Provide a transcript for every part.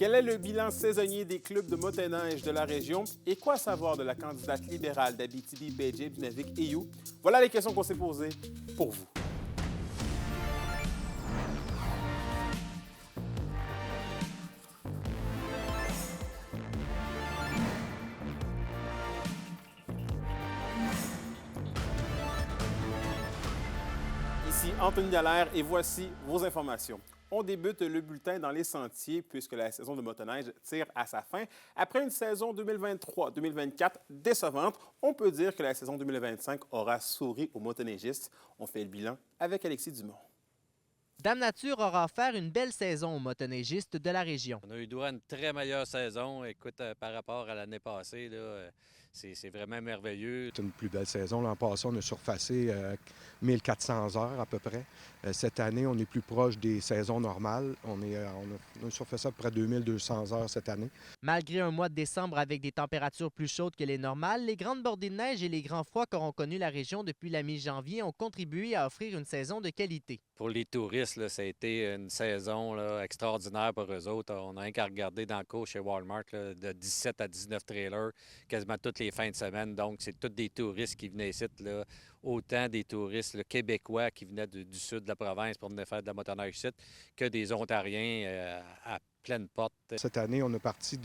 Quel est le bilan saisonnier des clubs de motoneige de la région et quoi savoir de la candidate libérale d'Abitibi-Baie-James-Nunavik-Eyou? Voilà les questions qu'on s'est posées pour vous. Ici Anthony Dallaire et voici vos informations. On débute le bulletin dans les sentiers puisque la saison de motoneige tire à sa fin. Après une saison 2023-2024 décevante, on peut dire que la saison 2025 aura souri aux motoneigistes. On fait le bilan avec Alexis Dumont. Dame Nature aura offert une belle saison aux motoneigistes de la région. On a eu droit à une très meilleure saison. Écoute, par rapport à l'année passée, là, c'est vraiment merveilleux. C'est une plus belle saison. L'an passé, on a surpassé 1400 heures à peu près. Cette année, on est plus proche des saisons normales. On a surpassé à peu près 2200 heures cette année. Malgré un mois de décembre avec des températures plus chaudes que les normales, les grandes bordées de neige et les grands froids qu'auront connu la région depuis la mi-janvier ont contribué à offrir une saison de qualité. Pour les touristes, là, ça a été une saison là, extraordinaire pour eux autres. On a rien qu'à regarder dans le cours chez Walmart, là, de 17 à 19 trailers, quasiment toutes les fins de semaine. Donc, c'est tous des touristes qui venaient ici, là, autant des touristes là, québécois qui venaient du sud de la province pour venir faire de la motoneige ici, que des Ontariens à pleine porte. Cette année, on est parti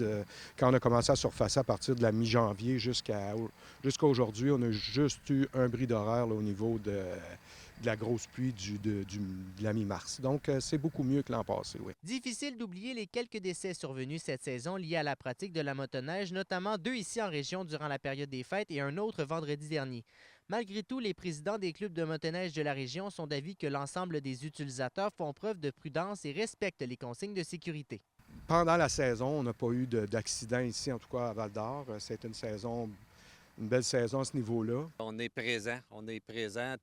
quand on a commencé à surfacer à partir de la mi-janvier jusqu'à aujourd'hui, on a juste eu un bris d'horaire au niveau de la grosse pluie de la mi-mars. Donc, c'est beaucoup mieux que l'an passé, oui. Difficile d'oublier les quelques décès survenus cette saison liés à la pratique de la motoneige, notamment 2 ici en région durant la période des fêtes et un autre vendredi dernier. Malgré tout, les présidents des clubs de motoneige de la région sont d'avis que l'ensemble des utilisateurs font preuve de prudence et respectent les consignes de sécurité. Pendant la saison, on n'a pas eu d'accident ici, en tout cas à Val-d'Or. C'est une belle saison à ce niveau-là. On est présent.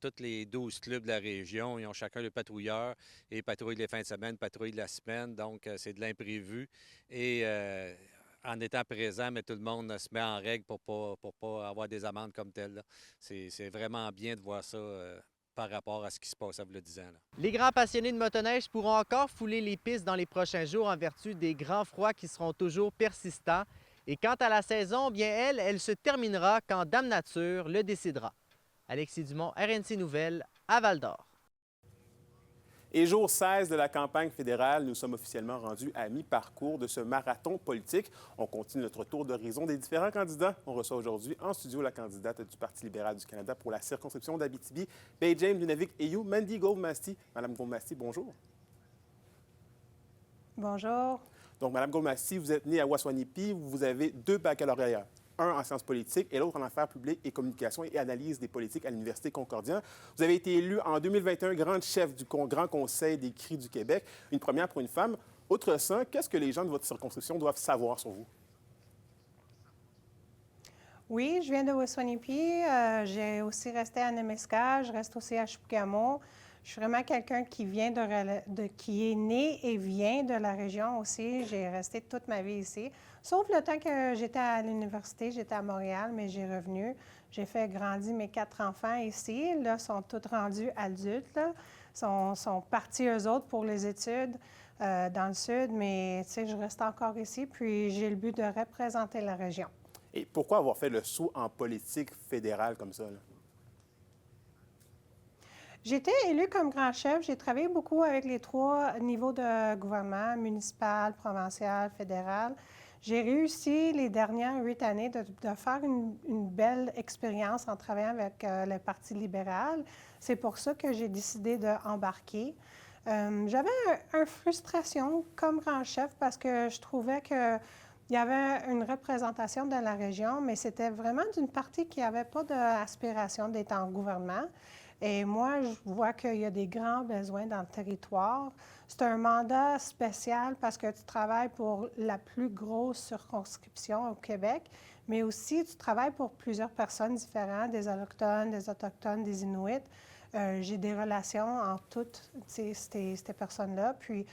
Tous les 12 clubs de la région, ils ont chacun le patrouilleur et patrouillent les fins de semaine, patrouillent la semaine. Donc, c'est de l'imprévu. Et en étant présent, mais tout le monde se met en règle pour pas avoir des amendes comme telles. C'est vraiment bien de voir ça par rapport à ce qui se passe il y a 10 ans. Là. Les grands passionnés de motoneige pourront encore fouler les pistes dans les prochains jours en vertu des grands froids qui seront toujours persistants. Et quant à la saison, bien elle se terminera quand Dame Nature le décidera. Alexis Dumont, RNC Nouvelles, à Val-d'Or. Et jour 16 de la campagne fédérale, nous sommes officiellement rendus à mi-parcours de ce marathon politique. On continue notre tour d'horizon des différents candidats. On reçoit aujourd'hui en studio la candidate du Parti libéral du Canada pour la circonscription d'Abitibi, Baie-James-Nunavik-Eyou, Mandy Goldmasty. Madame Goldmasty, bonjour. Bonjour. Donc, Mme Goldmasty, vous êtes née à Waswanipi, vous avez 2 baccalauréats, un en sciences politiques et l'autre en affaires publiques et communication et analyse des politiques à l'Université Concordia. Vous avez été élue en 2021 grande chef du Grand Conseil des cris du Québec, une première pour une femme. Outre ça, qu'est-ce que les gens de votre circonscription doivent savoir sur vous? Oui, je viens de Waswanipi. J'ai aussi resté à Nemeska. Je reste aussi à Chibougamau. Je suis vraiment quelqu'un qui vient qui est né et vient de la région aussi. J'ai resté toute ma vie ici. Sauf le temps que j'étais à l'université, j'étais à Montréal, mais j'ai revenu. J'ai fait grandir mes 4 enfants ici. Là, sont tous rendus adultes. Là. Sont partis, eux autres, pour les études dans le sud. Mais, tu sais, je reste encore ici. Puis, j'ai le but de représenter la région. Et pourquoi avoir fait le saut en politique fédérale comme ça? Là? J'ai été élue comme grand chef. J'ai travaillé beaucoup avec les 3 niveaux de gouvernement, municipal, provincial, fédéral. J'ai réussi les dernières 8 années de faire une belle expérience en travaillant avec le Parti libéral. C'est pour ça que j'ai décidé d'embarquer. J'avais une frustration comme grand chef parce que je trouvais que il y avait une représentation dans la région, mais c'était vraiment d'une partie qui n'avait pas d'aspiration d'être en gouvernement. Et moi, je vois qu'il y a des grands besoins dans le territoire. C'est un mandat spécial parce que tu travailles pour la plus grosse circonscription au Québec, mais aussi tu travailles pour plusieurs personnes différentes, des Autochtones, des Autochtones, des Inuits. J'ai des relations entre toutes ces personnes-là. Puis,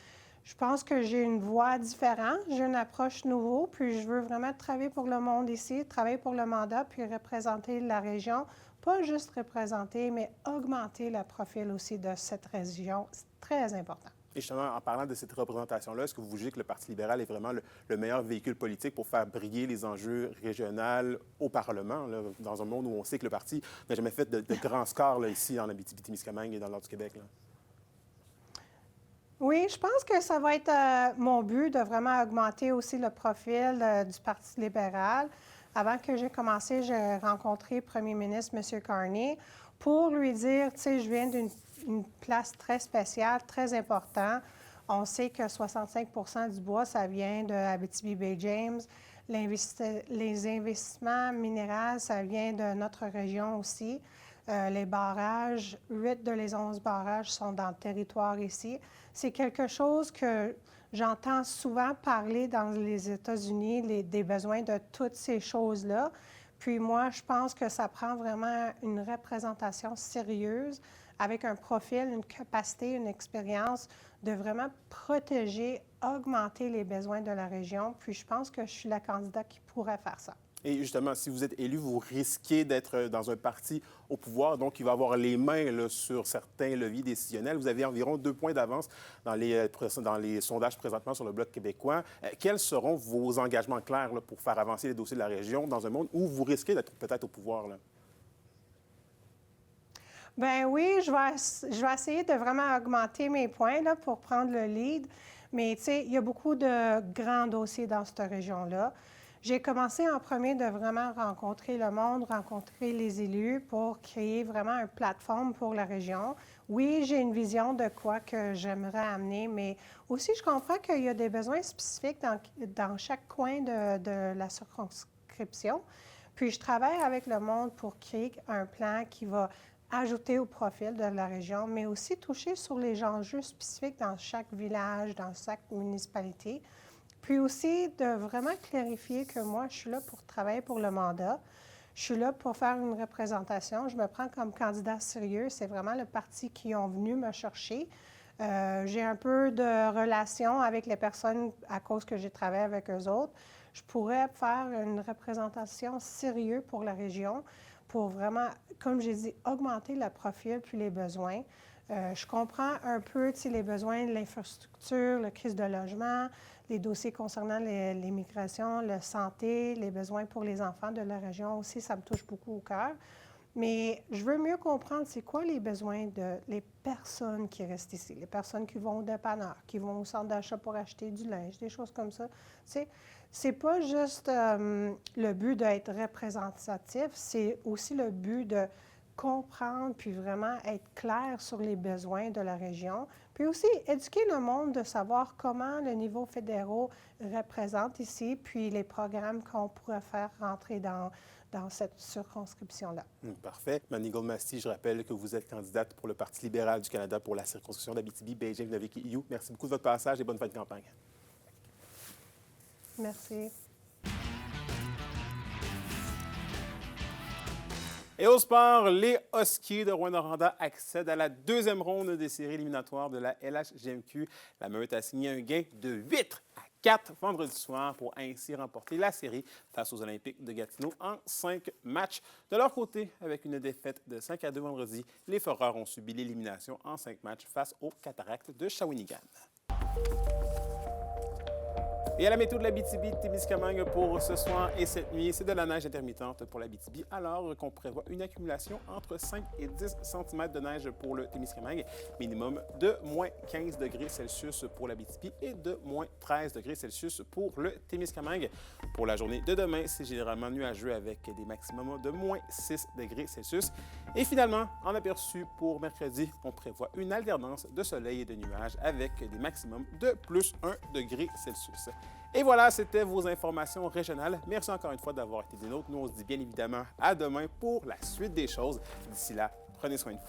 je pense que j'ai une voix différente, j'ai une approche nouveau, puis je veux vraiment travailler pour le monde ici, travailler pour le mandat, puis représenter la région. Pas juste représenter, mais augmenter le profil aussi de cette région. C'est très important. Et justement, en parlant de cette représentation-là, est-ce que vous jugez que le Parti libéral est vraiment le meilleur véhicule politique pour faire briller les enjeux régionaux au Parlement, là, dans un monde où on sait que le parti n'a jamais fait de grands scores là, ici, en Abitibi-Témiscamingue et dans le nord du Québec? Là? Oui, je pense que ça va être mon but de vraiment augmenter aussi le profil du Parti libéral. Avant que j'ai commencé, j'ai rencontré le premier ministre, M. Carney, pour lui dire, tu sais, je viens d'une place très spéciale, très importante. On sait que 65 du bois, ça vient de Abitibi-Baie-James. Les investissements minéraux, ça vient de notre région aussi. Les barrages, 8 de les 11 barrages sont dans le territoire ici. C'est quelque chose que j'entends souvent parler dans les États-Unis, des besoins de toutes ces choses-là. Puis moi, je pense que ça prend vraiment une représentation sérieuse avec un profil, une capacité, une expérience de vraiment protéger, augmenter les besoins de la région. Puis je pense que je suis la candidate qui pourrait faire ça. Et justement, si vous êtes élu, vous risquez d'être dans un parti au pouvoir, donc il va avoir les mains là, sur certains leviers décisionnels. Vous avez environ 2 points d'avance dans les sondages présentement sur le Bloc québécois. Quels seront vos engagements clairs là, pour faire avancer les dossiers de la région dans un monde où vous risquez d'être peut-être au pouvoir? Là? Bien oui, je vais essayer de vraiment augmenter mes points là, pour prendre le lead. Mais tu sais, il y a beaucoup de grands dossiers dans cette région-là. J'ai commencé en premier de vraiment rencontrer le monde, rencontrer les élus pour créer vraiment une plateforme pour la région. Oui, j'ai une vision de quoi que j'aimerais amener, mais aussi je comprends qu'il y a des besoins spécifiques dans chaque coin de la circonscription. Puis je travaille avec le monde pour créer un plan qui va ajouter au profil de la région, mais aussi toucher sur les enjeux spécifiques dans chaque village, dans chaque municipalité. Puis aussi de vraiment clarifier que moi, je suis là pour travailler pour le mandat. Je suis là pour faire une représentation. Je me prends comme candidat sérieux. C'est vraiment le parti qui ont venu me chercher. J'ai un peu de relation avec les personnes à cause que j'ai travaillé avec eux autres. Je pourrais faire une représentation sérieuse pour la région pour vraiment, comme j'ai dit, augmenter le profil puis les besoins. Je comprends un peu les besoins de l'infrastructure, la crise de logement, les dossiers concernant les migrations, la santé, les besoins pour les enfants de la région aussi, ça me touche beaucoup au cœur. Mais je veux mieux comprendre c'est quoi les besoins les personnes qui restent ici, les personnes qui vont au dépanneur, qui vont au centre d'achat pour acheter du linge, des choses comme ça. C'est pas juste le but d'être représentatif, c'est aussi le but de comprendre puis vraiment être clair sur les besoins de la région. Puis aussi éduquer le monde de savoir comment le niveau fédéral représente ici, puis les programmes qu'on pourrait faire rentrer dans cette circonscription-là. Parfait. Manny Goldmasty, je rappelle que vous êtes candidate pour le Parti libéral du Canada pour la circonscription d'Abitibi-Baie-James-Naviki-Ioux. Merci beaucoup de votre passage et bonne fin de campagne. Merci. Et au sport, les Huskies de Rouyn-Noranda accèdent à la 2e ronde des séries éliminatoires de la LHJMQ. La Meute a signé un gain de 8-4 vendredi soir pour ainsi remporter la série face aux Olympiques de Gatineau en 5 matchs. De leur côté, avec une défaite de 5-2 vendredi, les Foreurs ont subi l'élimination en 5 matchs face aux Cataractes de Shawinigan. Et à la météo de l'Abitibi-Témiscamingue pour ce soir et cette nuit, c'est de la neige intermittente pour l'Abitibi, alors qu'on prévoit une accumulation entre 5 et 10 cm de neige pour le Témiscamingue, minimum de moins 15 degrés Celsius pour l'Abitibi et de moins 13 degrés Celsius pour le Témiscamingue. Pour la journée de demain, c'est généralement nuageux avec des maximums de moins 6 degrés Celsius. Et finalement, en aperçu pour mercredi, on prévoit une alternance de soleil et de nuages avec des maximums de plus 1 degré Celsius. Et voilà, c'était vos informations régionales. Merci encore une fois d'avoir été des nôtres. Nous, on se dit bien évidemment à demain pour la suite des choses. D'ici là, prenez soin de vous.